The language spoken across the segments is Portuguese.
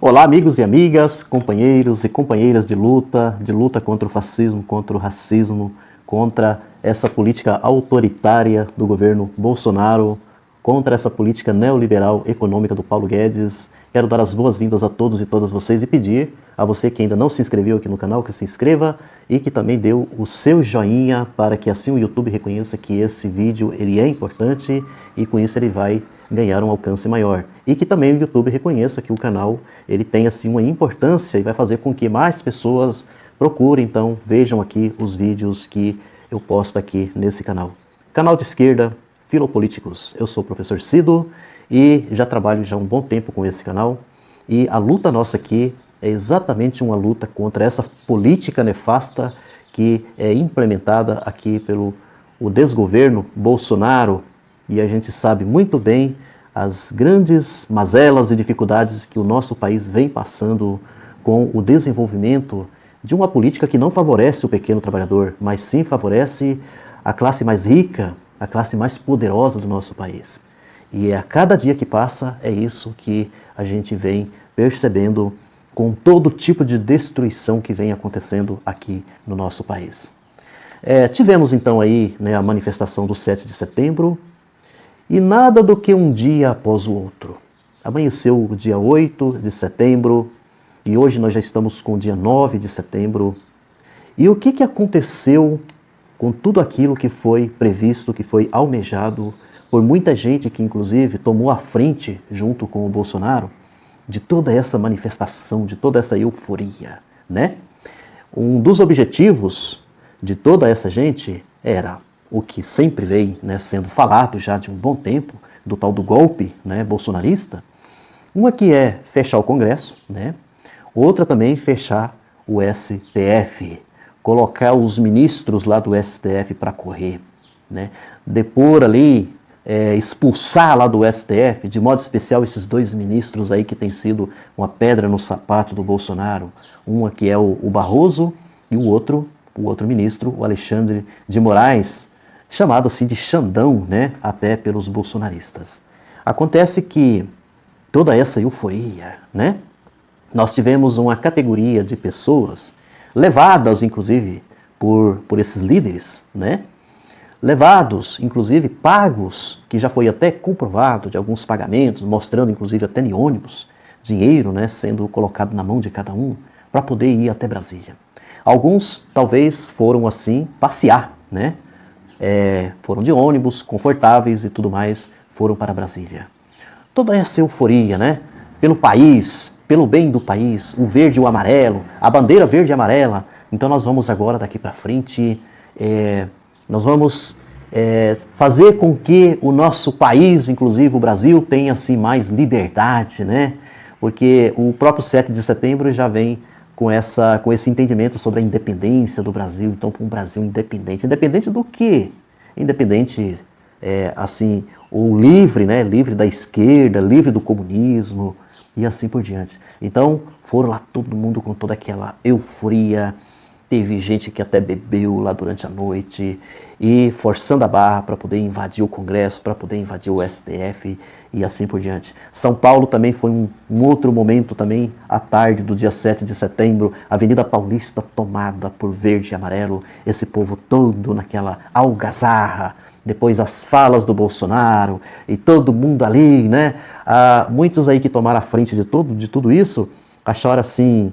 Olá, amigos e amigas, companheiros e companheiras de luta contra o fascismo, contra o racismo, contra essa política autoritária do governo Bolsonaro, contra essa política neoliberal econômica do Paulo Guedes. Quero dar as boas-vindas a todos e todas vocês e pedir a você que ainda não se inscreveu aqui no canal, que se inscreva e que também deu o seu joinha para que assim o YouTube reconheça que esse vídeo ele é importante e com isso ele vai ganhar um alcance maior. E que também o YouTube reconheça que o canal ele tem assim uma importância e vai fazer com que mais pessoas procurem, então vejam aqui os vídeos que eu posto aqui nesse canal. Canal de esquerda, Filopolíticos. Eu sou o professor Cido e já trabalho já há um bom tempo com esse canal. E a luta nossa aqui é exatamente uma luta contra essa política nefasta que é implementada aqui pelo desgoverno Bolsonaro. E a gente sabe muito bem as grandes mazelas e dificuldades que o nosso país vem passando com o desenvolvimento de uma política que não favorece o pequeno trabalhador, mas sim favorece a classe mais rica, a classe mais poderosa do nosso país. E a cada dia que passa é isso que a gente vem percebendo com todo tipo de destruição que vem acontecendo aqui no nosso país. Tivemos então aí a manifestação do 7 de setembro, e nada do que um dia após o outro. Amanheceu o dia 8 de setembro e hoje nós já estamos com o dia 9 de setembro. E o que aconteceu com tudo aquilo que foi previsto, que foi almejado por muita gente que inclusive tomou a frente junto com o Bolsonaro de toda essa manifestação, de toda essa euforia, né? Um dos objetivos de toda essa gente era o que sempre vem sendo falado já de um bom tempo, do tal do golpe bolsonarista. Uma que é fechar o Congresso, outra também fechar o STF, colocar os ministros lá do STF para correr, depor ali, expulsar lá do STF, de modo especial esses dois ministros aí que tem sido uma pedra no sapato do Bolsonaro, uma que é o Barroso e o outro ministro, o Alexandre de Moraes, chamado assim de Xandão, até pelos bolsonaristas. Acontece que toda essa euforia, nós tivemos uma categoria de pessoas levadas, inclusive, por esses líderes, levados, inclusive, pagos, que já foi até comprovado de alguns pagamentos, mostrando, inclusive, até em ônibus, dinheiro, sendo colocado na mão de cada um, para poder ir até Brasília. Alguns, talvez, foram, assim, passear, foram de ônibus, confortáveis e tudo mais, foram para Brasília. Toda essa euforia, pelo país, pelo bem do país, o verde e o amarelo, a bandeira verde e amarela. Então nós vamos agora, daqui para frente, nós vamos fazer com que o nosso país, inclusive o Brasil, tenha assim mais liberdade, porque o próprio 7 de setembro já vem com esse entendimento sobre a independência do Brasil. Então, para um Brasil independente. Independente do quê? Independente, assim, ou livre, livre da esquerda, livre do comunismo e assim por diante. Então, foram lá todo mundo com toda aquela euforia. Teve gente que até bebeu lá durante a noite e forçando a barra para poder invadir o Congresso, para poder invadir o STF e assim por diante. São Paulo também foi um outro momento também, à tarde do dia 7 de setembro, Avenida Paulista tomada por verde e amarelo, esse povo todo naquela algazarra, depois as falas do Bolsonaro e todo mundo ali, muitos aí que tomaram a frente de tudo isso, acharam assim,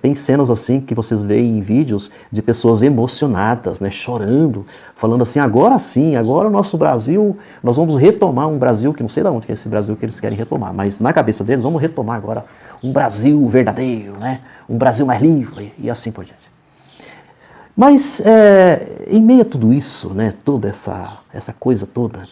tem cenas assim que vocês veem em vídeos de pessoas emocionadas, chorando, falando assim, agora sim, agora o nosso Brasil, nós vamos retomar um Brasil, que não sei de onde que é esse Brasil que eles querem retomar, mas na cabeça deles, vamos retomar agora um Brasil verdadeiro, um Brasil mais livre e assim por diante. Mas em meio a tudo isso, toda essa coisa toda,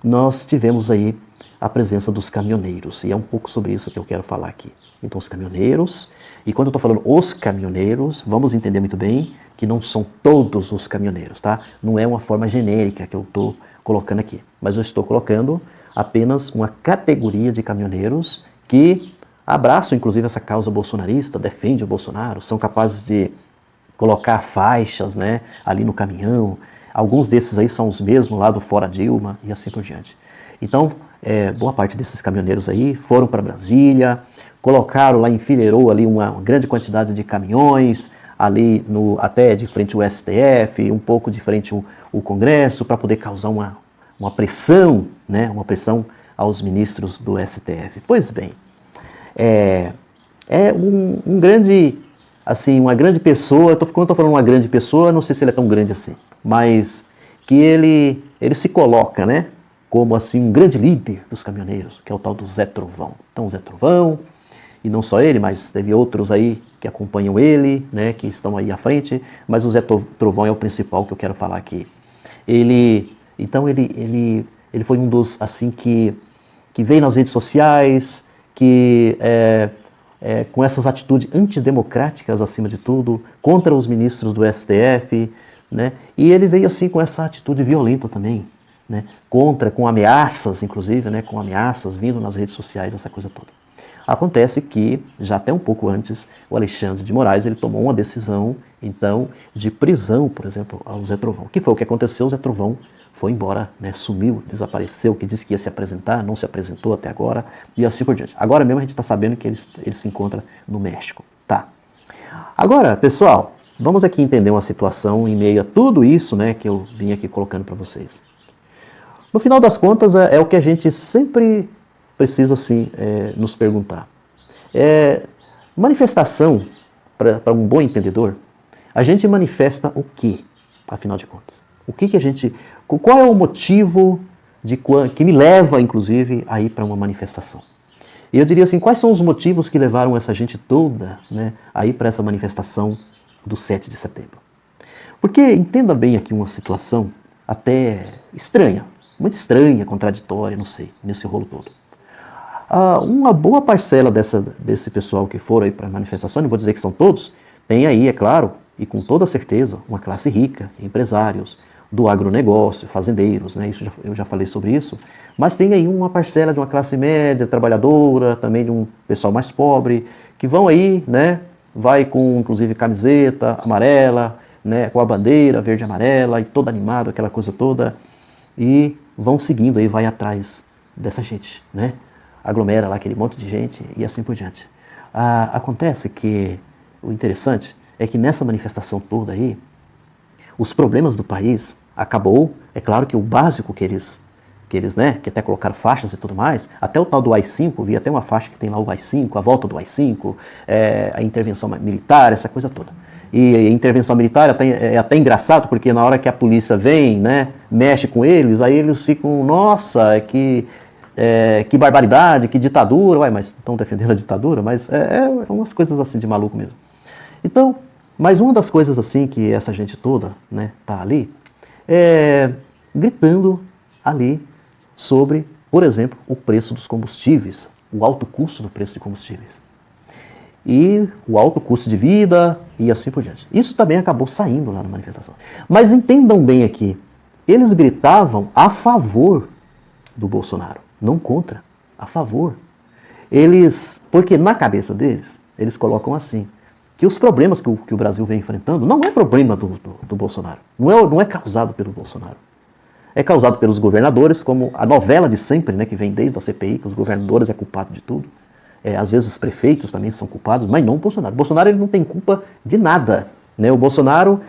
nós tivemos aí a presença dos caminhoneiros, e é um pouco sobre isso que eu quero falar aqui. Então, os caminhoneiros, e quando eu estou falando os caminhoneiros, vamos entender muito bem que não são todos os caminhoneiros, tá? Não é uma forma genérica que eu estou colocando aqui, mas eu estou colocando apenas uma categoria de caminhoneiros que abraçam, inclusive, essa causa bolsonarista, defendem o Bolsonaro, são capazes de colocar faixas, ali no caminhão. Alguns desses aí são os mesmos lá do Fora Dilma e assim por diante. Então, boa parte desses caminhoneiros aí foram para Brasília, colocaram lá, enfileirou ali uma grande quantidade de caminhões, ali até de frente ao STF, um pouco de frente ao Congresso, para poder causar uma pressão, né, uma pressão aos ministros do STF. Pois bem, um grande, assim, uma grande pessoa, quando eu estou falando uma grande pessoa, não sei se ele é tão grande assim, mas que ele se coloca, né, como assim um grande líder dos caminhoneiros, que é o tal do Zé Trovão. Então, o Zé Trovão, e não só ele, mas teve outros aí que acompanham ele, né, que estão aí à frente, mas o Zé Trovão é o principal que eu quero falar aqui. Ele foi um dos, assim, que veio nas redes sociais, que com essas atitudes antidemocráticas, acima de tudo, contra os ministros do STF, né, e ele veio assim com essa atitude violenta também, né, com ameaças, inclusive, né, com ameaças vindo nas redes sociais, essa coisa toda. Acontece que, já até um pouco antes, o Alexandre de Moraes ele tomou uma decisão, então, de prisão, por exemplo, ao Zé Trovão. Que foi o que aconteceu? O Zé Trovão foi embora, né, sumiu, desapareceu, que disse que ia se apresentar, não se apresentou até agora, e assim por diante. Agora mesmo a gente está sabendo que ele se encontra no México. Tá. Agora, pessoal, vamos aqui entender uma situação em meio a tudo isso, né, que eu vim aqui colocando para vocês. No final das contas, é o que a gente sempre precisa, assim, nos perguntar. Manifestação, para um bom entendedor, a gente manifesta o quê, afinal de contas? O que a gente... Qual é o motivo que me leva, inclusive, a ir para uma manifestação? E eu diria assim, quais são os motivos que levaram essa gente toda, né, a ir para essa manifestação do 7 de setembro? Porque, entenda bem aqui uma situação até estranha, muito estranha, contraditória, não sei, nesse rolo todo. Uma boa parcela desse pessoal que foram aí para a manifestação, não vou dizer que são todos, tem aí, é claro, e com toda certeza, uma classe rica, empresários, do agronegócio, fazendeiros, né? Eu já falei sobre isso, mas tem aí uma parcela de uma classe média, trabalhadora, também de um pessoal mais pobre, que vão aí, né? Vai com, inclusive, camiseta amarela, né? Com a bandeira verde e amarela, e todo animado, aquela coisa toda, e vão seguindo aí, vai atrás dessa gente, né? Aglomera lá aquele monte de gente e assim por diante. Acontece que o interessante é que nessa manifestação toda aí, os problemas do país acabou, é claro que o básico que eles, né, que até colocaram faixas e tudo mais, até o tal do AI-5, vi até uma faixa que tem lá o AI-5, a volta do AI-5, a intervenção militar, essa coisa toda. E a intervenção militar é até engraçado, porque na hora que a polícia vem, né, mexe com eles, aí eles ficam, nossa, que barbaridade, que ditadura, ué, mas estão defendendo a ditadura, mas umas coisas assim de maluco mesmo. Então, mas uma das coisas assim que essa gente toda, né, tá ali, gritando ali sobre, por exemplo, o preço dos combustíveis, o alto custo do preço de combustíveis. E o alto custo de vida e assim por diante. Isso também acabou saindo lá na manifestação. Mas entendam bem aqui, eles gritavam a favor do Bolsonaro, não contra, a favor. Porque na cabeça deles, eles colocam assim, que os problemas que o Brasil vem enfrentando não é problema do Bolsonaro, não é causado pelo Bolsonaro. É causado pelos governadores, como a novela de sempre, né, que vem desde a CPI, que os governadores é culpado de tudo. Às vezes os prefeitos também são culpados, mas não o Bolsonaro. O Bolsonaro ele não tem culpa de nada. Né? O Bolsonaro,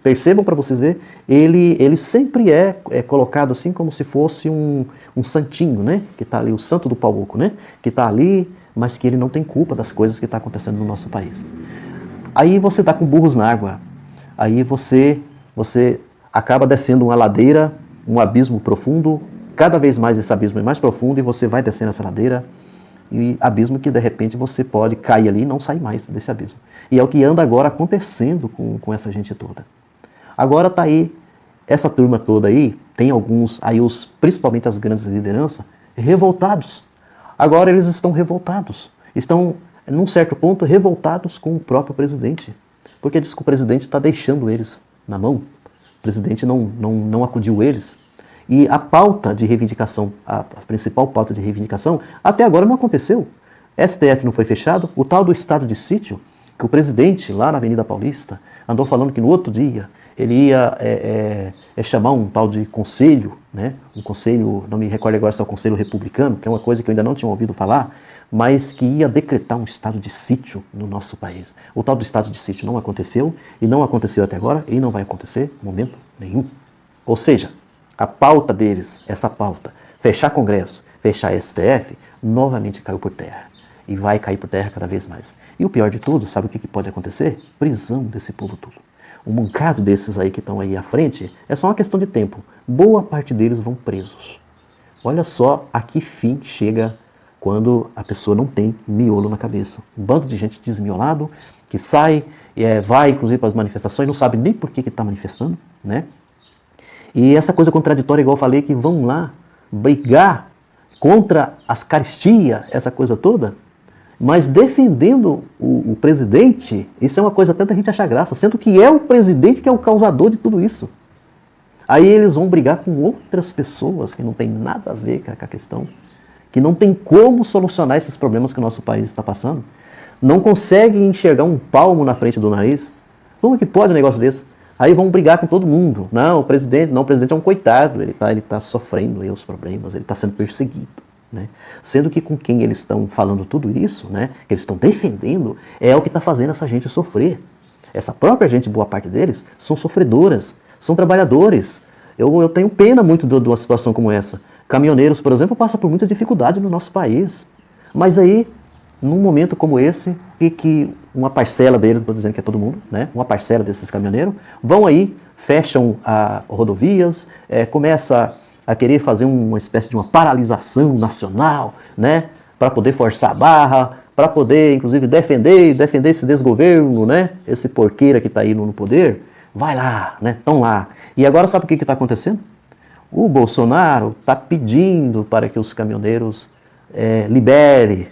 percebam para vocês verem, ele sempre é colocado assim como se fosse um santinho, né? Que está ali, o santo do pau oco, né? Que está ali, mas que ele não tem culpa das coisas que estão acontecendo no nosso país. Aí você está com burros na água, aí você acaba descendo uma ladeira, um abismo profundo, cada vez mais esse abismo é mais profundo e você vai descendo essa ladeira, e abismo que de repente você pode cair ali e não sair mais desse abismo. E é o que anda agora acontecendo com essa gente toda. Agora está aí, essa turma toda aí, tem alguns, aí principalmente as grandes lideranças, revoltados. Agora eles estão revoltados. Estão, num certo ponto, revoltados com o próprio presidente. Porque diz que o presidente está deixando eles na mão. O presidente não acudiu eles. E a pauta de reivindicação, a principal pauta de reivindicação, até agora não aconteceu. STF não foi fechado, o tal do estado de sítio, que o presidente, lá na Avenida Paulista, andou falando que no outro dia ele ia chamar um tal de conselho, né? Um conselho, não me recordo agora se é o conselho republicano, que é uma coisa que eu ainda não tinha ouvido falar, mas que ia decretar um estado de sítio no nosso país. O tal do estado de sítio não aconteceu, e não aconteceu até agora, e não vai acontecer em momento nenhum. Ou seja, a pauta deles, essa pauta, fechar Congresso, fechar STF, novamente caiu por terra. E vai cair por terra cada vez mais. E o pior de tudo, sabe o que pode acontecer? Prisão desse povo tudo. Um moncado desses aí que estão aí à frente, é só uma questão de tempo. Boa parte deles vão presos. Olha só a que fim chega quando a pessoa não tem miolo na cabeça. Um bando de gente desmiolado, que sai, vai inclusive para as manifestações, não sabe nem por que está manifestando, né? E essa coisa contraditória, igual eu falei, que vão lá brigar contra as caristias, essa coisa toda, mas defendendo o presidente, isso é uma coisa até da gente achar graça, sendo que é o presidente que é o causador de tudo isso. Aí eles vão brigar com outras pessoas que não tem nada a ver com a questão, que não tem como solucionar esses problemas que o nosso país está passando, não conseguem enxergar um palmo na frente do nariz. Como que pode um negócio desse? Aí vão brigar com todo mundo. Não, o presidente é um coitado, ele tá sofrendo aí os problemas, ele está sendo perseguido. Né? Sendo que com quem eles estão falando tudo isso, né, que eles estão defendendo, é o que está fazendo essa gente sofrer. Essa própria gente, boa parte deles, são sofredoras, são trabalhadores. Eu tenho pena muito de uma situação como essa. Caminhoneiros, por exemplo, passam por muita dificuldade no nosso país. Mas aí, num momento como esse, que uma parcela deles, não estou dizendo que é todo mundo, né, uma parcela desses caminhoneiros, vão aí, fecham rodovias, começa a querer fazer uma espécie de uma paralisação nacional, né, para poder forçar a barra, para poder, inclusive, defender esse desgoverno, né, esse porqueira que está aí no poder, vai lá, né, estão lá. E agora sabe o que está acontecendo? O Bolsonaro está pedindo para que os caminhoneiros libere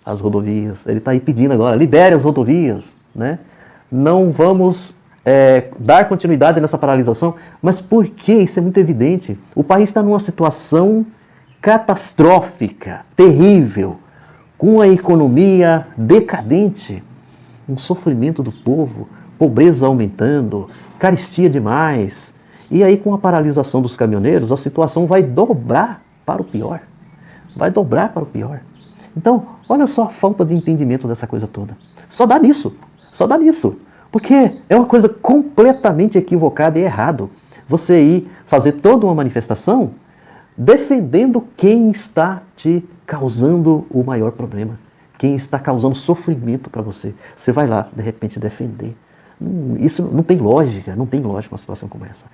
as rodovias. Ele está aí pedindo agora, libere as rodovias, né? Não vamos dar continuidade nessa paralisação. Mas por quê? Isso é muito evidente. O país está numa situação catastrófica, terrível, com a economia decadente, um sofrimento do povo, pobreza aumentando, carestia demais. E aí, com a paralisação dos caminhoneiros, a situação vai dobrar para o pior. Vai dobrar para o pior. Então, olha só a falta de entendimento dessa coisa toda. Só dá nisso. Só dá nisso. Porque é uma coisa completamente equivocada e errado você ir fazer toda uma manifestação defendendo quem está te causando o maior problema. Quem está causando sofrimento para você. Você vai lá, de repente, defender. Isso não tem lógica uma situação como essa.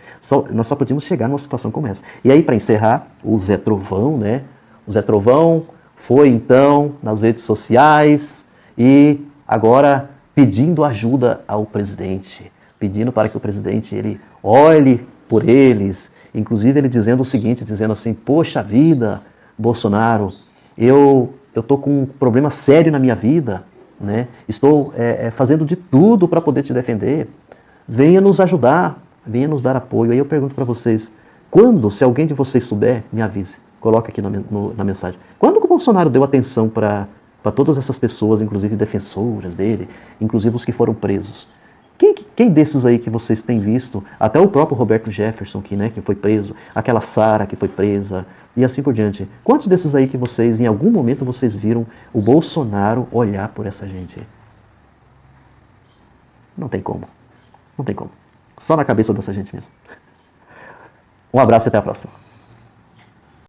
Nós só podíamos chegar numa situação como essa. E aí, para encerrar, o Zé Trovão, né? O Zé Trovão foi, então, nas redes sociais e agora pedindo ajuda ao presidente. Pedindo para que o presidente ele olhe por eles. Inclusive, ele dizendo o seguinte, dizendo assim, poxa vida, Bolsonaro, eu estou com um problema sério na minha vida, né? Estou fazendo de tudo para poder te defender. Venha nos ajudar, venha nos dar apoio. Aí eu pergunto para vocês, quando, se alguém de vocês souber, me avise. Coloca aqui na mensagem. Quando que o Bolsonaro deu atenção para todas essas pessoas, inclusive defensoras dele, inclusive os que foram presos? Quem desses aí que vocês têm visto, até o próprio Roberto Jefferson, que foi preso, aquela Sara que foi presa, e assim por diante. Quantos desses aí que vocês, em algum momento, vocês viram o Bolsonaro olhar por essa gente? Não tem como. Não tem como. Só na cabeça dessa gente mesmo. Um abraço e até a próxima.